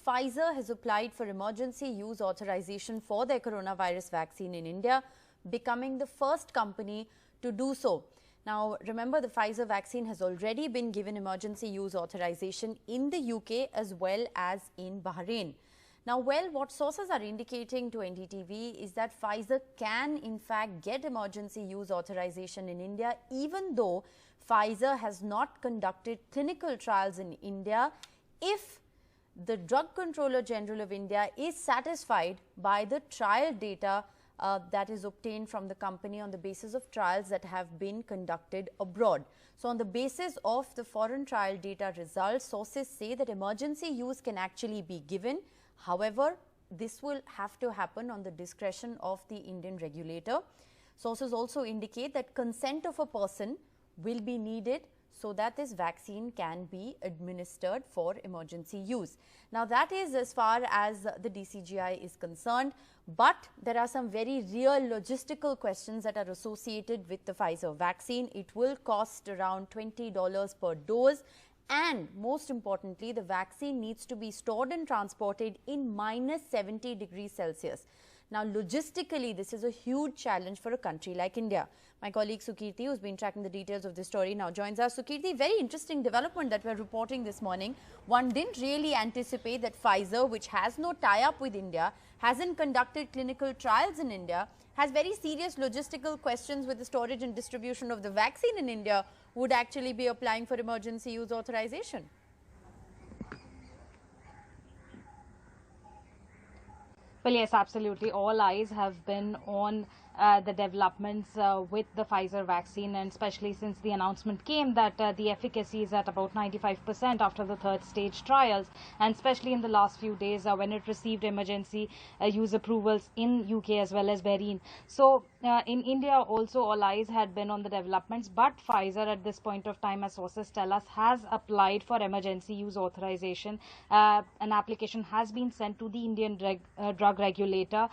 Pfizer has applied for emergency use authorization for their coronavirus vaccine in India, becoming the first company to do so. Now, remember, the Pfizer vaccine has already been given emergency use authorization in the UK as well as in Bahrain. Now, well, what sources are indicating to NDTV is that Pfizer can in fact get emergency use authorization in India, even though Pfizer has not conducted clinical trials in India, if the Drug Controller General of India is satisfied by the trial data that is obtained from the company on the basis of trials that have been conducted abroad. So, on the basis of the foreign trial data results, sources say that emergency use can actually be given. However, this will have to happen on the discretion of the Indian regulator. Sources also indicate that consent of a person will be needed so that this vaccine can be administered for emergency use. Now, that is as far as the DCGI is concerned, but there are some very real logistical questions that are associated with the Pfizer vaccine. It will cost around $20 per dose. And most importantly, the vaccine needs to be stored and transported in minus 70 degrees Celsius. Now, logistically, this is a huge challenge for a country like India. My colleague Sukirti, who's been tracking the details of this story, now joins us. Sukirti, very interesting development that we're reporting this morning. One didn't really anticipate that Pfizer, which has no tie-up with India, hasn't conducted clinical trials in India, has very serious logistical questions with the storage and distribution of the vaccine in India, would actually be applying for emergency use authorization. Well, yes, absolutely. All eyes have been on the developments with the Pfizer vaccine, and especially since the announcement came that the efficacy is at about 95% after the third stage trials, and especially in the last few days when it received emergency use approvals in UK as well as Bahrain. So in India also all eyes had been on the developments, but Pfizer at this point of time, as sources tell us, has applied for emergency use authorization. An application has been sent to the Indian drug regulator.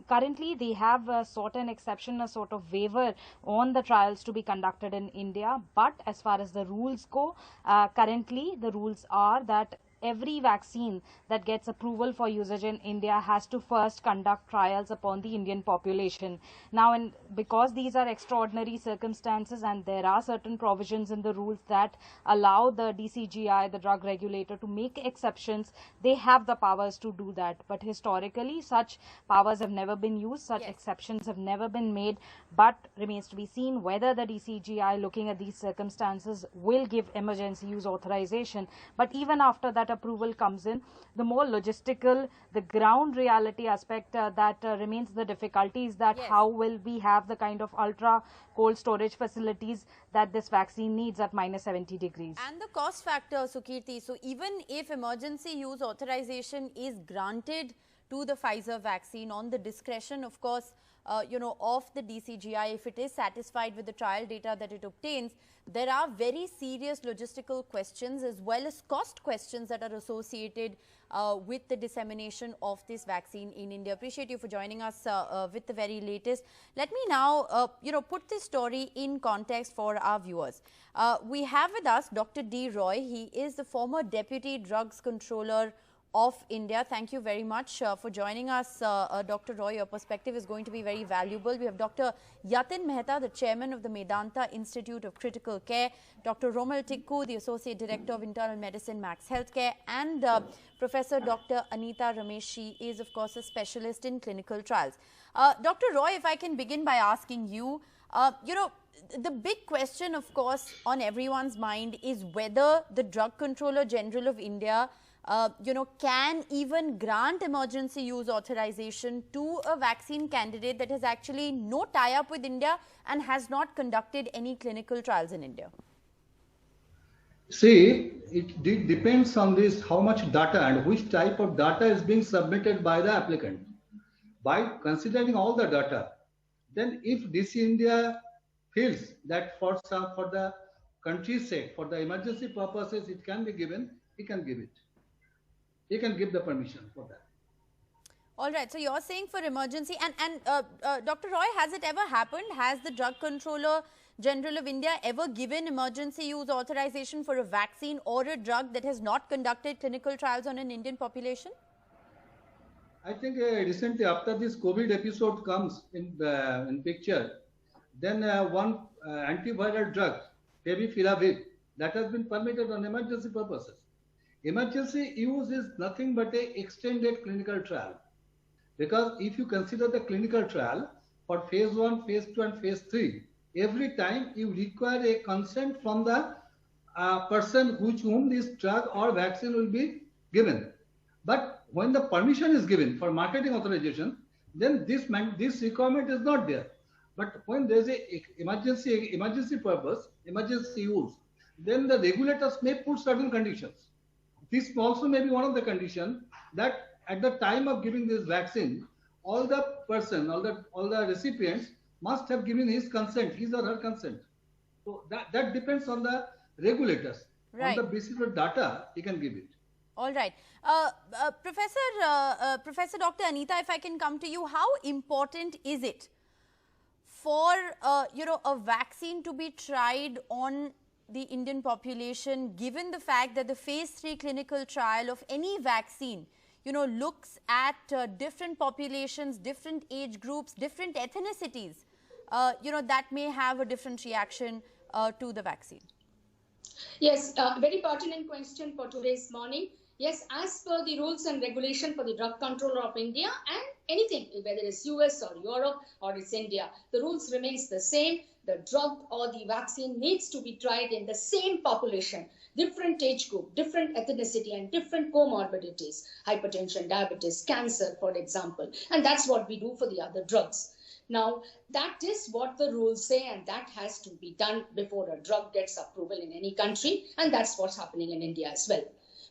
Currently, they have sought an exception, a sort of waiver on the trials to be conducted in India. But as far as the rules go, currently the rules are that every vaccine that gets approval for usage in India has to first conduct trials upon the Indian population. Now, and because these are extraordinary circumstances and there are certain provisions in the rules that allow the DCGI, the drug regulator, to make exceptions, they have the powers to do that. But historically, such powers have never been used, such exceptions have never been made, but remains to be seen whether the DCGI, looking at these circumstances, will give emergency use authorization. But even after that approval comes in, the more logistical, the ground reality aspect that remains the difficulty is that how will we have the kind of ultra cold storage facilities that this vaccine needs at minus 70 degrees. And the cost factor, Sukirti. So even if emergency use authorization is granted to the Pfizer vaccine on the discretion, of course, of the DCGI, if it is satisfied with the trial data that it obtains, there are very serious logistical questions as well as cost questions that are associated with the dissemination of this vaccine in India. Appreciate you for joining us with the very latest. Let me now, put this story in context for our viewers. We have with us Dr. D. Roy. He is the former Deputy Drugs Controller of India. Thank you very much for joining us, Dr. Roy. Your perspective is going to be very valuable. We have Dr. Yatin Mehta, the chairman of the Medanta Institute of Critical Care, Dr. Romal Tikku, the Associate Director of Internal Medicine, Max Healthcare, and Professor Dr. Anita Ramesh. She is, of course, a specialist in clinical trials. Dr. Roy, if I can begin by asking you, the big question, of course, on everyone's mind is whether the Drug Controller General of India can even grant emergency use authorization to a vaccine candidate that has actually no tie-up with India and has not conducted any clinical trials in India. See, it depends on this, how much data and which type of data is being submitted by the applicant. By considering all the data, then if DC India feels that for the country's sake, for the emergency purposes, it can be given, he can give it. He can give the permission for that. All right. So you're saying for emergency, and Dr. Roy, has it ever happened? Has the drug controller General of India ever given emergency use authorization for a vaccine or a drug that has not conducted clinical trials on an Indian population? I think recently after this COVID episode comes in picture, then one antiviral drug, favipiravir, that has been permitted on emergency purposes. Emergency use is nothing but a extended clinical trial. Because if you consider the clinical trial for phase 1, phase 2 and phase 3, every time you require a consent from the person whom this drug or vaccine will be given. But when the permission is given for marketing authorization, then this requirement is not there. But when there is a emergency purpose, emergency use, then the regulators may put certain conditions. This also may be one of the conditions that at the time of giving this vaccine, all the recipients must have given his or her consent. So that depends on the regulators. Right. On the basis of data, he can give it. All right. Professor Dr. Anita, if I can come to you, how important is it for a vaccine to be tried on the Indian population, given the fact that the phase 3 clinical trial of any vaccine, looks at different populations, different age groups, different ethnicities, that may have a different reaction to the vaccine? Yes, very pertinent question for today's morning. Yes, as per the rules and regulation for the Drug Controller of India and anything, whether it's US or Europe or it's India, the rules remains the same. The drug or the vaccine needs to be tried in the same population, different age group, different ethnicity and different comorbidities, hypertension, diabetes, cancer, for example. And that's what we do for the other drugs. Now, that is what the rules say, and that has to be done before a drug gets approval in any country. And that's what's happening in India as well.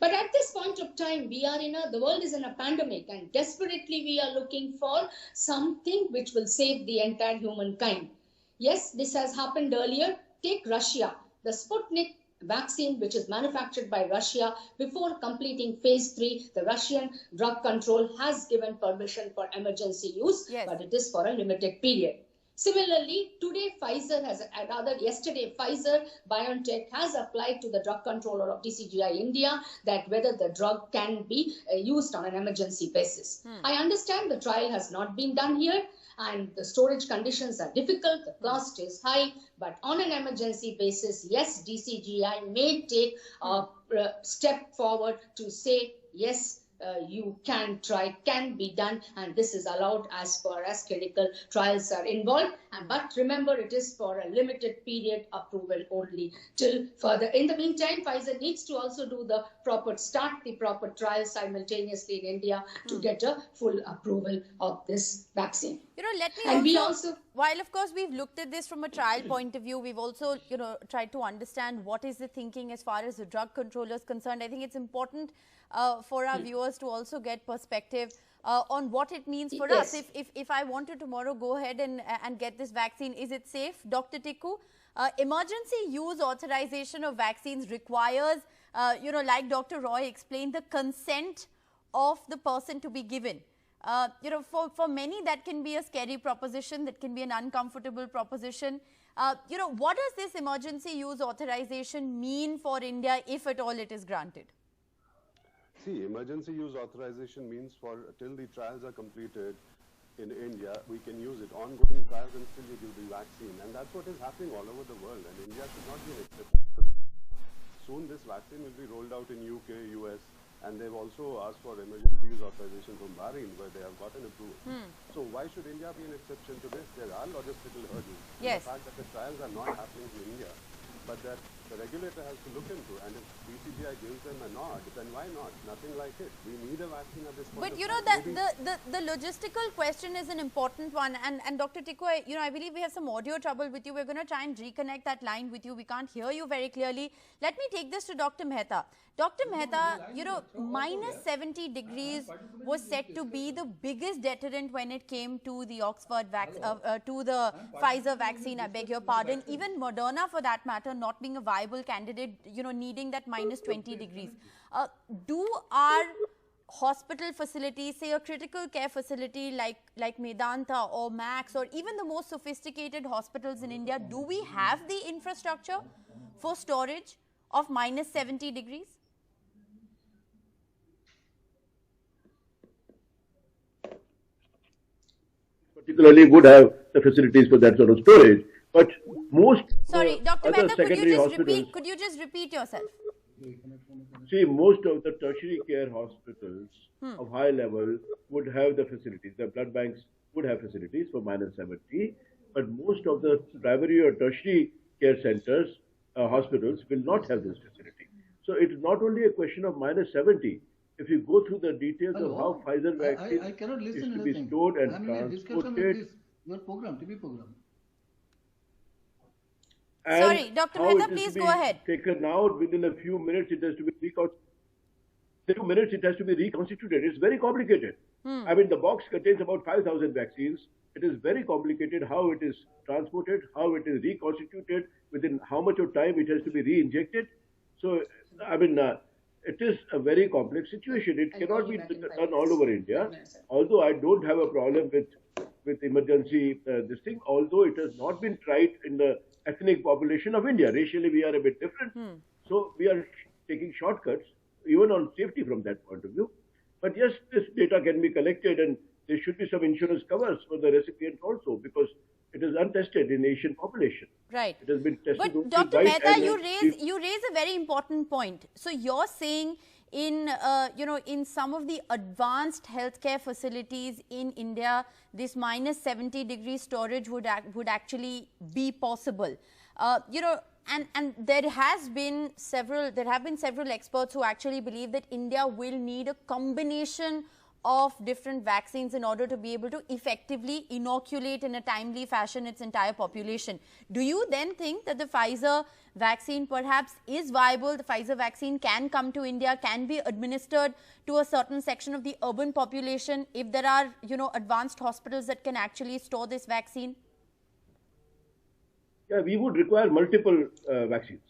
But at this point of time, the world is in a pandemic, and desperately we are looking for something which will save the entire humankind. Yes, this has happened earlier. Take Russia, the Sputnik vaccine, which is manufactured by Russia, before completing phase 3, the Russian drug control has given permission for emergency use, yes, but it is for a limited period. Similarly, today yesterday Pfizer BioNTech has applied to the drug controller of DCGI India that whether the drug can be used on an emergency basis. I understand the trial has not been done here and the storage conditions are difficult, the cost is high, but on an emergency basis, yes, DCGI may take a step forward to say, yes, you can try, can be done, and this is allowed as far as clinical trials are involved. But remember, it is for a limited period approval only till further. In the meantime, Pfizer needs to also do the proper trial simultaneously in India to get a full approval of this vaccine. Let me while of course we've looked at this from a trial point of view, we've also, tried to understand what is the thinking as far as the drug controller is concerned. I think it's important for our viewers to also get perspective on what it means for us. If I want to tomorrow go ahead and get this vaccine, is it safe? Dr. Tikku, emergency use authorization of vaccines requires, like Dr. Roy explained, the consent of the person to be given. For many that can be a scary proposition, that can be an uncomfortable proposition. What does this emergency use authorization mean for India if at all it is granted? See, emergency use authorization means till the trials are completed in India, we can use it. Ongoing trials and still you give the vaccine. And that's what is happening all over the world. And India should not be an exception. Soon this vaccine will be rolled out in UK, US, and they've also asked for emergency use authorization from Bahrain, where they have gotten approval. So why should India be an exception to this? There are logistical hurdles. Yes. The fact that the trials are not happening in India, but that the regulator has to look into, and if DCGI gives them a nod, then why not? Nothing like it. We need a vaccine at this point. But the logistical question is an important one, and Dr. Tikku, I believe we have some audio trouble with you. We're going to try and reconnect that line with you. We can't hear you very clearly. Let me take this to Dr. Mehta. Dr. Mehta, minus 70 degrees was said to be the biggest deterrent when it came to the to the Pfizer vaccine, I beg your pardon. Even Moderna, for that matter, not being a viable candidate, needing that minus 20 degrees. Do our hospital facility, say a critical care facility like Medanta or Max or even the most sophisticated hospitals in India, do we have the infrastructure for storage of minus 70 degrees? Particularly would have the facilities for that sort of storage, but most Sorry, Dr. other Mehta, secondary could you just repeat yourself? See, most of the tertiary care hospitals of high level would have the facilities. The blood banks would have facilities for minus 70, but most of the primary or tertiary care centers, hospitals will not have this facility. So it is not only a question of minus 70. If you go through the details of how Pfizer vaccine I cannot listen is to anything. be stored and I'm in a discussion with transported, this, your program, TV program. and Sorry, Dr. how Mehta, it is please to go be ahead. taken out within a few minutes, it has to be reconstituted. It's very complicated. I mean, the box contains about 5,000 vaccines. It is very complicated how it is transported, how it is reconstituted, within how much of time it has to be re-injected. So, I mean, it is a very complex situation. It cannot be done all over India. Although I don't have a problem with emergency this thing, although it has not been tried in the ethnic population of India. Racially, we are a bit different. So we are taking shortcuts, even on safety from that point of view. But yes, this data can be collected and there should be some insurance covers for the recipients also, because it is untested in Asian population. Right. It has been tested. But Dr. Mehta, you raise a very important point. So you're saying in in some of the advanced healthcare facilities in India, this minus 70 degree storage would actually be possible. And there have been several experts who actually believe that India will need a combination of different vaccines in order to be able to effectively inoculate in a timely fashion its entire population. Do you then think that the Pfizer vaccine perhaps is viable? The Pfizer vaccine can come to India, can be administered to a certain section of the urban population if there are, advanced hospitals that can actually store this vaccine? Yeah, we would require multiple vaccines.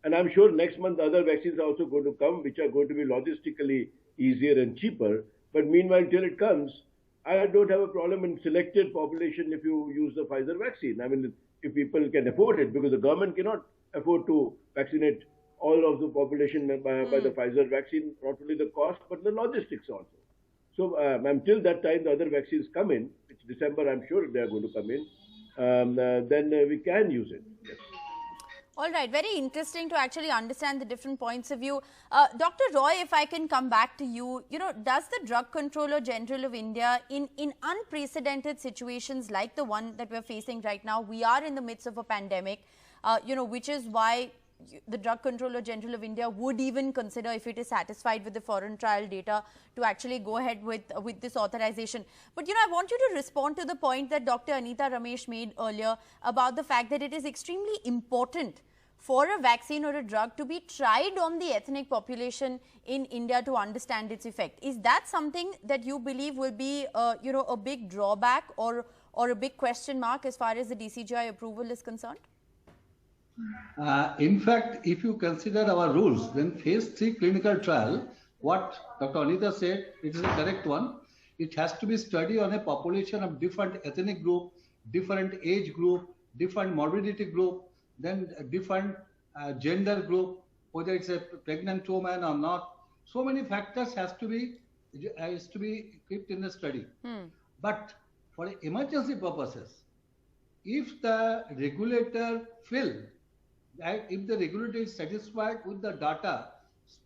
And I'm sure next month other vaccines are also going to come, which are going to be logistically easier and cheaper. But meanwhile, till it comes, I don't have a problem in selected population if you use the Pfizer vaccine. I mean, if people can afford it, because the government cannot afford to vaccinate all of the population by the Pfizer vaccine, not only the cost, but the logistics also. So until that time, the other vaccines come in, it's December, I'm sure they are going to come in, then we can use it. Yes. All right, very interesting to actually understand the different points of view. Dr. Roy, if I can come back to you, does the Drug Controller General of India, in unprecedented situations like the one that we're facing right now, we are in the midst of a pandemic, which is why the Drug Controller General of India would even consider, if it is satisfied with the foreign trial data, to actually go ahead with this authorization. But, I want you to respond to the point that Dr. Anita Ramesh made earlier about the fact that it is extremely important for a vaccine or a drug to be tried on the ethnic population in India to understand its effect. Is that something that you believe will be, a big drawback or a big question mark as far as the DCGI approval is concerned? In fact, if you consider our rules, then phase 3 clinical trial, what Dr. Anita said, it is a correct one. It has to be studied on a population of different ethnic group, different age group, different morbidity group, then a different gender group, whether it's a pregnant woman or not. So many factors has to be kept in the study. But for emergency purposes, if the regulator if the regulator is satisfied with the data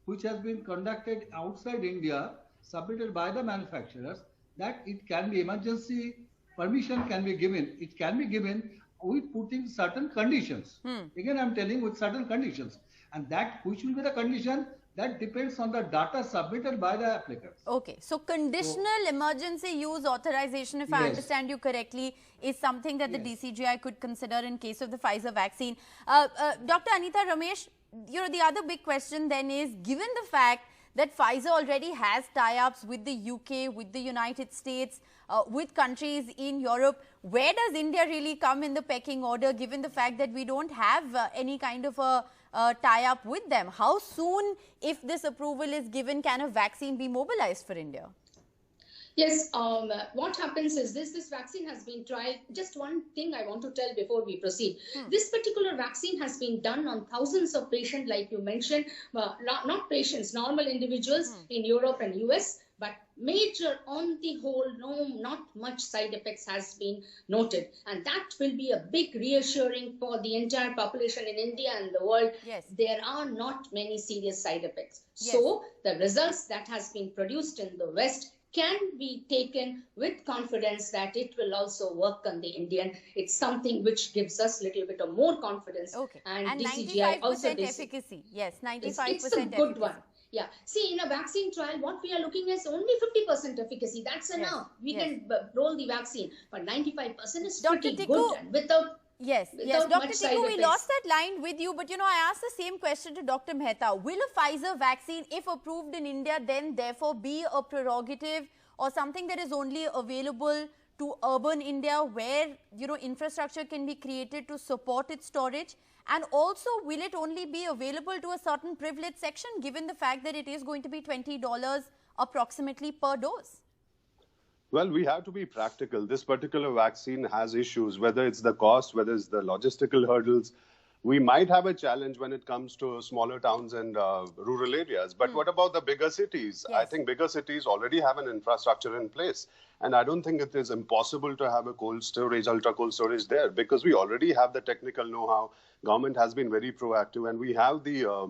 which has been conducted outside India, submitted by the manufacturers, that it can be emergency permission can be given. It can be given with putting certain conditions. Again, I'm telling with certain conditions. And that which will be the condition, that depends on the data submitted by the applicants. Okay. So conditional emergency use authorization, if I understand you correctly, is something that the DCGI could consider in case of the Pfizer vaccine. Dr. Anita Ramesh, the other big question then is, given the fact that Pfizer already has tie-ups with the UK, with the United States, with countries in Europe, where does India really come in the pecking order, given the fact that we don't have any kind of a tie up with them. How soon, if this approval is given, can a vaccine be mobilized for India? Yes, what happens is this vaccine has been tried. Just one thing I want to tell before we proceed. This particular vaccine has been done on thousands of patients, like you mentioned, not patients, normal individuals in Europe and US, but major, on the whole, not much side effects has been noted. And that will be a big reassuring for the entire population in India and the world. Yes. There are not many serious side effects. Yes. So the results that has been produced in the West can be taken with confidence that it will also work on the Indian. It's something which gives us a little bit of more confidence. Okay. And 95% DCGI also efficacy. Yes, 95% it's a efficacy. good one. Yeah. See, in a vaccine trial, what we are looking is only 50% efficacy. That's enough. We can roll the vaccine. But 95% is pretty good and without Yes, without Dr. much side Tikku, we effects. lost that line with you, but I asked the same question to Dr. Mehta. Will a Pfizer vaccine, if approved in India, then therefore be a prerogative or something that is only available to urban India where, infrastructure can be created to support its storage? And also, will it only be available to a certain privileged section, given the fact that it is going to be $20 approximately per dose? Well, we have to be practical. This particular vaccine has issues, whether it's the cost, whether it's the logistical hurdles. We might have a challenge when it comes to smaller towns and rural areas. But what about the bigger cities? Yes. I think bigger cities already have an infrastructure in place. And I don't think it is impossible to have a cold storage, ultra cold storage there, because we already have the technical know-how. Government has been very proactive, and we have the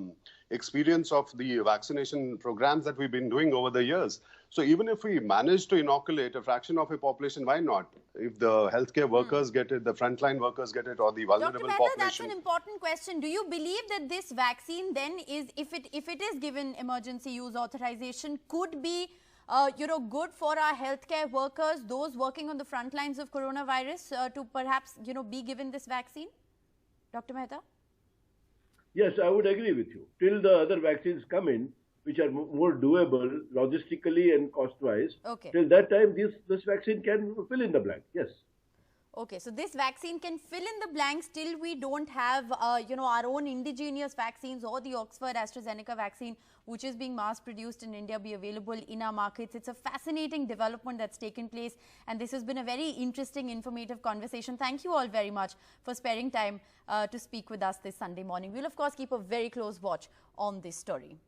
experience of the vaccination programs that we've been doing over the years. So even if we manage to inoculate a fraction of a population, why not? If the healthcare workers get it, the frontline workers get it, or the vulnerable Dr. Mehta, population. that's an important question. Do you believe that this vaccine then is, if it is given emergency use authorization, could be good for our healthcare workers, those working on the front lines of coronavirus, to perhaps, be given this vaccine? Dr. Mehta? Yes, I would agree with you. Till the other vaccines come in, which are more doable logistically and cost-wise, Okay. till that time, this vaccine can fill in the blank. Yes. Okay, so this vaccine can fill in the blanks till we don't have, our own indigenous vaccines or the Oxford AstraZeneca vaccine, which is being mass produced in India, be available in our markets. It's a fascinating development that's taken place, and this has been a very interesting, informative conversation. Thank you all very much for sparing time to speak with us this Sunday morning. We'll, of course, keep a very close watch on this story.